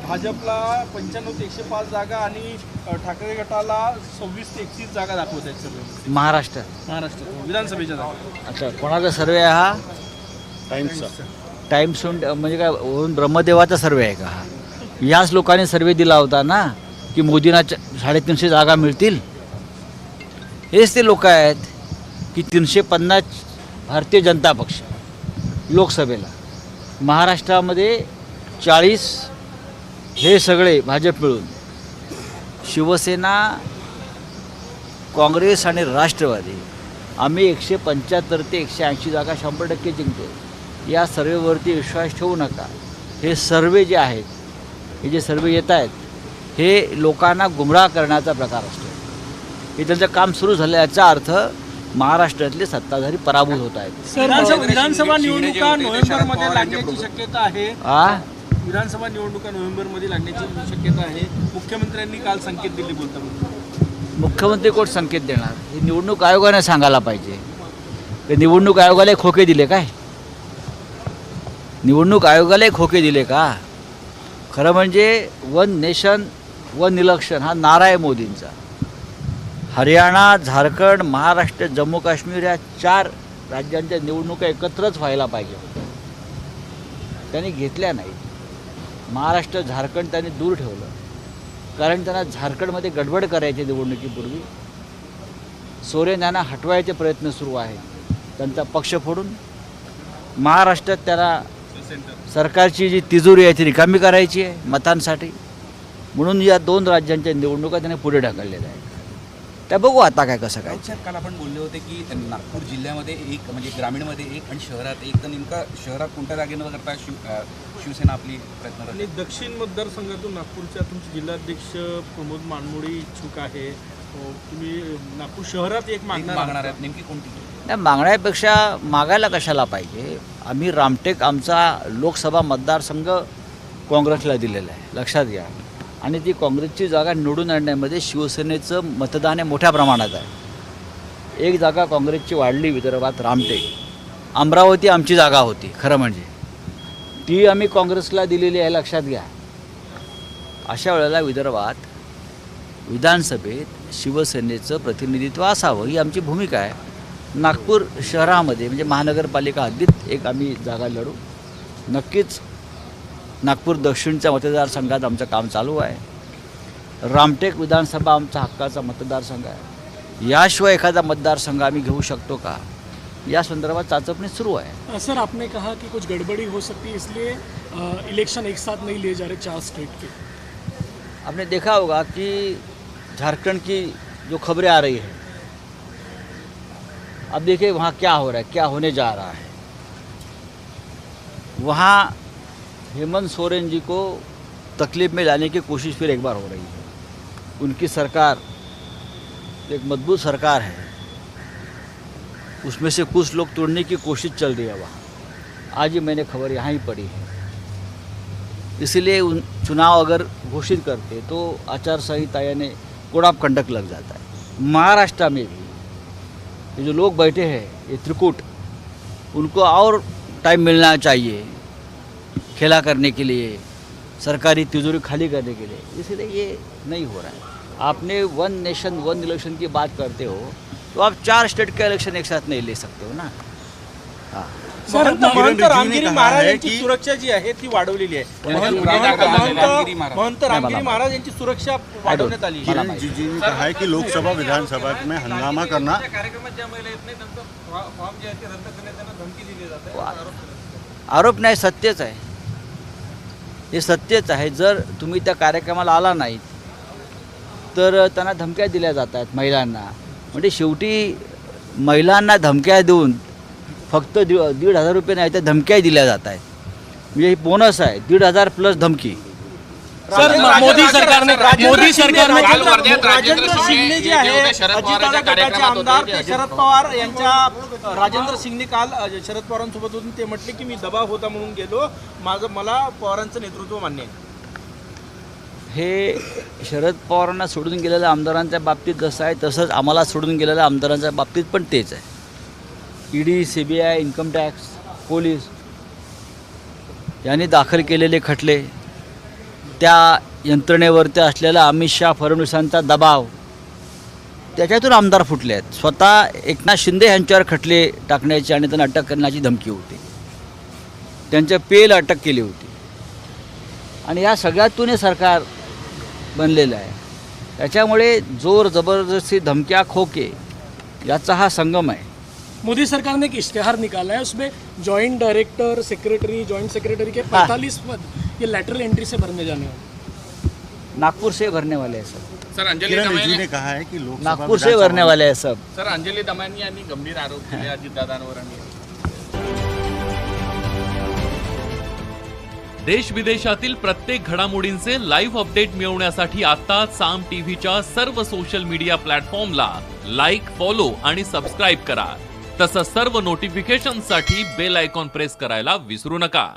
भाजपला 95 ते 105 जागा आणि ठाकरे गटाला 26 ते 31 जागा दाखवत आहेत सर्वे महाराष्ट्रात विधानसभेच्या जागा. अच्छा, कोणाचा सर्वे आहे हा? टाइम्स म्हणजे काय वरून ब्रह्मदेवाचा सर्वे आहे का हा? याच लोकांनी सर्वे दिला होता ना की मोदींना 350 जागा मिळतील. हेच ते लोक आहेत की 350 भारतीय जनता पक्ष लोकसभेला, महाराष्ट्रामध्ये 40 हे सगळे भाजप मिळून, शिवसेना, काँग्रेस आणि राष्ट्रवादी आम्ही 175 ते 180 जागा 100% जिंकतो. या सर्वेवरती विश्वास ठेवू नका. हे सर्वे जे आहेत, हे जे सर्वे येत आहेत, हे लोकांना गुमराह करण्याचा प्रकार असतो. हे त्यांचं काम सुरू झालं याचा अर्थ महाराष्ट्रातले सत्ताधारी पराभूत होत आहेत. विधानसभा निवडणुका नोव्हेंबरमध्ये लागण्याची शक्यता आहे. विधानसभा निवडणुका नोव्हेंबरमध्ये लागण्याची शक्यता आहे. मुख्यमंत्र्यांनी काल संकेत दिले बोलता. मुख्यमंत्री कोण संकेत देणार? हे निवडणूक आयोगाने सांगायला पाहिजे. ते निवडणूक आयोगाला खोके दिले काय? निवडणूक आयोगाला खोके दिले का? खरं म्हणजे वन नेशन वन इलेक्शन हा नारा आहे मोदींचा. हरियाणा, झारखंड, महाराष्ट्र, जम्मू काश्मीर या 4 राज्यांच्या निवडणुका एकत्रच व्हायला पाहिजे. त्यांनी घेतल्या नाही. महाराष्ट्र, झारखंड त्यांनी दूर ठेवलं, कारण त्यांना झारखंडमध्ये गडबड करायची निवडणुकीपूर्वी. सोरेन यांना हटवायचे प्रयत्न सुरू आहेत त्यांचा पक्ष फोडून. महाराष्ट्रात त्यांना सरकारची जी तिजोरी आहे ती रिकामी करायची आहे मतांसाठी, म्हणून या 2 राज्यांच्या निवडणुका त्यांनी पुढे ढकललेल्या आहेत. त्या बघू आता काय कसं काय. काल आपण बोलले होते की नागपूर जिल्ह्यामध्ये एक म्हणजे ग्रामीणमध्ये एक आणि शहरात एक, तर नेमका शहरात कोणत्या जागेनं करता शिवसेना आपली प्रयत्न करते? आणि दक्षिण मतदारसंघातून नागपूरच्या तुमचे जिल्हाध्यक्ष प्रमोद मानमोळी इच्छुक आहे. तुम्ही नागपूर शहरात एक मागणार आहेत, नेमकी कोणती? नाही, मागण्यापेक्षा मागायला कशाला पाहिजे. आम्ही रामटेक आमचा लोकसभा मतदारसंघ काँग्रेसला दिलेला आहे, लक्षात घ्या. आणि ती काँग्रेसची जागा निवडून आणण्यामध्ये शिवसेनेचं मतदान हे मोठ्या प्रमाणात आहे. एक जागा काँग्रेसची वाढली विदर्भात, रामटेक. अमरावती आमची जागा होती खरं म्हणजे, ती आम्ही काँग्रेसला दिलेली आहे, लक्षात घ्या. अशा वेळेला विदर्भात विधानसभेत शिवसेनेचं प्रतिनिधित्व असावं ही आमची भूमिका आहे. नागपूर शहरामध्ये म्हणजे महानगरपालिका हद्दीत एक आम्ही जागा लढू. नक्कीच नागपूर दक्षिणच्या मतदारसंघात आमचं काम चालू आहे. रामटेक विधानसभा आमचा हक्काचा मतदारसंघ आहे. याशिवाय एखादा मतदारसंघ आम्ही घेऊ शकतो का, या संदर्भात चाचपणी सुरू आहे. सर, आपने कहा कि कुछ गड़बड़ी हो सकती है, इसलिए इलेक्शन एक साथ नहीं लिए जा रहे 4 स्टेट के. आपने देखा होगा कि झारखंड की जो खबरें आ रही है, अब देखिए वहाँ क्या हो रहा है, क्या होने जा रहा है. वहाँ हेमंत सोरेन जी को तकलीफ में लाने की कोशिश फिर एक बार हो रही है. उनकी सरकार एक मजबूत सरकार है, उसमें से कुछ लोग तोड़ने की कोशिश चल रही है वहाँ. आज ही मैंने खबर यहाँ ही पढ़ी है. इसलिए चुनाव अगर घोषित करते तो आचार संहिता यानी कोड ऑफ कंडक्ट लग जाता है. महाराष्ट्र में भी ये जो लोग बैठे हैं, ये त्रिकूट, उनको और टाइम मिलना चाहिए खेला करने के लिए, सरकारी तिजोरी खाली करने के लिए. इसलिए ये नहीं हो रहा है. आपने वन नेशन वन इलेक्शन की बात करते हो तो आप 4 स्टेट के इलेक्शन एक साथ नहीं ले सकते हो ना. हाँ, महंत रामगिरी महाराज यांची सुरक्षा जी आहे ती वाढवलेली आहे. महंत रामगिरी महाराज यांची सुरक्षा वाढवण्यात आली. किरण रिजिजू ने कहा है कि लोकसभा विधानसभा में हंगामा करना. आरोप नाही, सत्यच आहे. हे सत्यच आहे. जर तुम्ही त्या कार्यक्रमाला आला नाहीत तर त्यांना धमक्या दिल्या जात आहेत महिलांना. म्हणजे शेवटी महिलांना धमक्या देऊन फक्त 1,500 रुपये नाही तर धमक्या दिल्या जात आहेत. म्हणजे ही बोनस आहे, 1,500 प्लस धमकी. सर, मोदी सरकारने राजेंद्र शिंगणे जे आहे अजितदादा गटाचे आमदार, ते शरद पवार यांच्या राजेंद्र शिंगणे काल शरद पवारांसोबत होते. ते म्हटले की मी दबाव होता म्हणून गेलो, मला पवारांचं नेतृत्व मान्य आहे. हे शरद पवारांना सोडून गेलेल्या आमदारांच्या बाबतीत जसं आहे तसंच आम्हाला सोडून गेलेल्या आमदारांच्या बाबतीत पण तेच आहे. ED, CBI, income tax, police यांनी दाखल केलेले खटले त्या यंत्रणेवरती असलेला अमित शाह फडणवीसांचा दबाव, त्याच्यातून आमदार फुटले आहेत. स्वतः एकनाथ शिंदे यांच्यावर खटले टाकण्याची आणि त्यांना अटक करण्याची धमकी होती. त्यांच्या पेला अटक केली होती. आणि या सगळ्यातून हे सरकार बनलेलं आहे. त्याच्यामुळे जोर जबरदस्ती, धमक्या, खोके याचा हा संगम आहे. मोदी सरकार ने एक इश्तेहार निकाला है, उसमें joint director, secretary, joint secretary के 45 पद ये लेटरल एंट्री से भरने जाने वाले, नागपुर से भरने वाले हैं सब. सर अंजली किरण दमानी रिजिजू ने कहा है कि लोकसभा नागपुर से भरने वाले हैं सब. सर अंजली दमानी यांनी गंभीर आरोप केले अजितदादांवर आणि देश विदेशातील प्रत्येक घडामोडींचे लाईव्ह अपडेट मिळवण्यासाठी आता साम टीव्हीच्या सर्व सोशल मीडिया प्लॅटफॉर्मला लाईक, फॉलो आणि सबस्क्राईब करा. तसंच सर्व नोटिफिकेशनसाठी बेल आयकॉन प्रेस करायला विसरू नका.